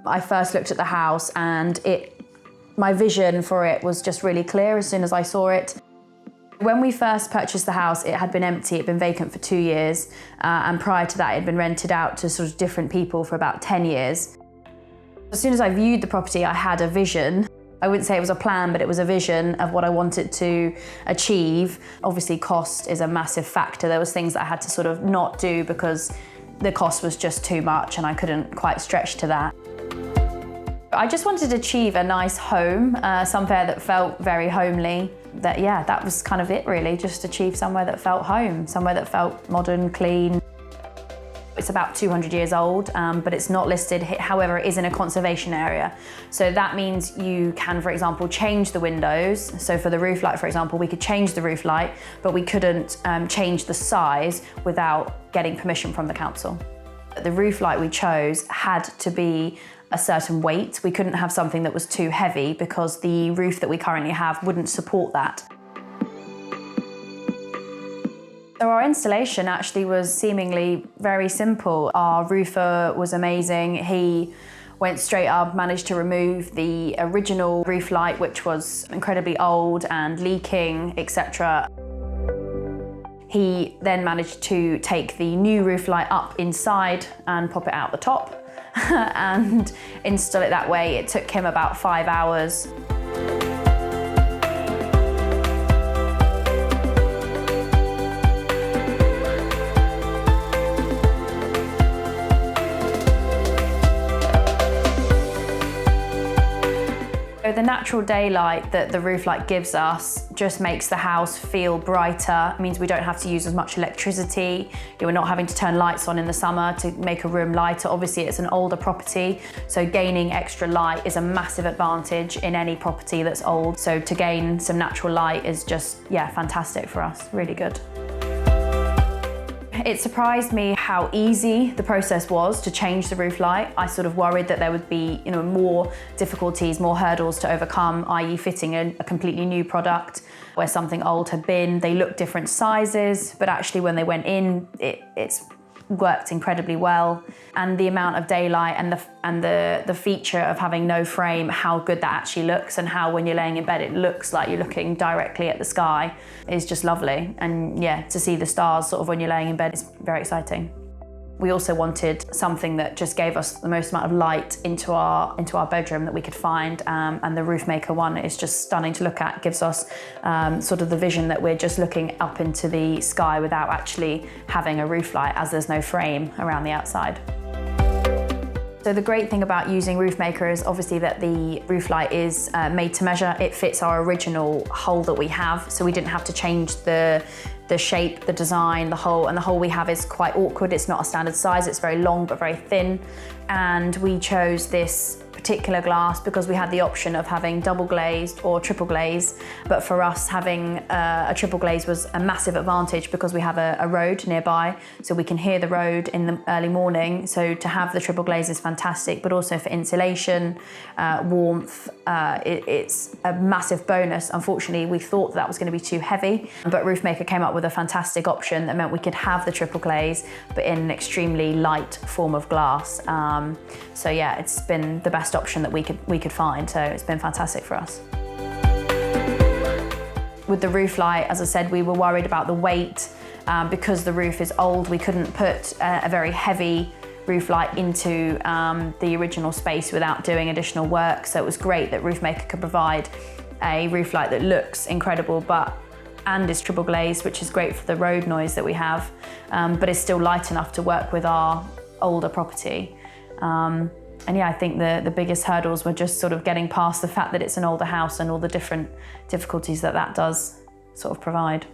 I first looked at the house and my vision for it was just really clear as soon as I saw it. When we first purchased the house, it had been empty, it had been vacant for 2 years, and prior to that it had been rented out to sort of different people for about 10 years. As soon as I viewed the property, I had a vision. I wouldn't say it was a plan, but it was a vision of what I wanted to achieve. Obviously, cost is a massive factor. There was things that I had to sort of not do because the cost was just too much and I couldn't quite stretch to that. I just wanted to achieve a nice home, somewhere that felt very homely. That was kind of it really, just achieve somewhere that felt home, somewhere that felt modern, clean. It's about 200 years old, but it's not listed. However, it is in a conservation area. So that means you can, for example, change the windows. So for the Rooflight, for example, we could change the Rooflight, but we couldn't change the size without getting permission from the council. The Rooflight we chose had to be a certain weight. We couldn't have something that was too heavy because the roof that we currently have wouldn't support that. So our installation actually was seemingly very simple. Our roofer was amazing. He went straight up, managed to remove the original Rooflight, which was incredibly old and leaking, etc. He then managed to take the new Rooflight up inside and pop it out the top and install it that way. It took him about 5 hours. The natural daylight that the Rooflight gives us just makes the house feel brighter. It means we don't have to use as much electricity. We're not having to turn lights on in the summer to make a room lighter. Obviously, it's an older property, so gaining extra light is a massive advantage in any property that's old. So to gain some natural light is just, fantastic for us, really good. It surprised me how easy the process was to change the Rooflight. I sort of worried that there would be, more difficulties, more hurdles to overcome, i.e. fitting a completely new product where something old had been. They looked different sizes, but actually when they went in, it's worked incredibly well. And the amount of daylight and the feature of having no frame, how good that actually looks, and how when you're laying in bed it looks like you're looking directly at the sky is just lovely. And to see the stars sort of when you're laying in bed is very exciting. We also wanted something that just gave us the most amount of light into our bedroom that we could find, and the Roofmaker one is just stunning to look at. It gives us sort of the vision that we're just looking up into the sky without actually having a Rooflight, as there's no frame around the outside. So the great thing about using Roofmaker is obviously that the Rooflight is made to measure. It fits our original hole that we have, so we didn't have to change the shape, the design, the hole, and the hole we have is quite awkward. It's not a standard size, it's very long but very thin. And we chose this particular glass because we had the option of having double glazed or triple glaze. But for us, having a triple glaze was a massive advantage because we have a road nearby, so we can hear the road in the early morning. So to have the triple glaze is fantastic, but also for insulation, warmth, it's a massive bonus. Unfortunately, we thought that was going to be too heavy, but Roofmaker came up with a fantastic option that meant we could have the triple glaze, but in an extremely light form of glass. So it's been the best option that we could find, so it's been fantastic for us. With the Rooflight, as I said, we were worried about the weight. Because the roof is old, we couldn't put a very heavy Rooflight into the original space without doing additional work, so it was great that Roofmaker could provide a Rooflight that looks incredible and is triple glazed, which is great for the road noise that we have, but is still light enough to work with our older property. I think the biggest hurdles were just sort of getting past the fact that it's an older house and all the different difficulties that does sort of provide.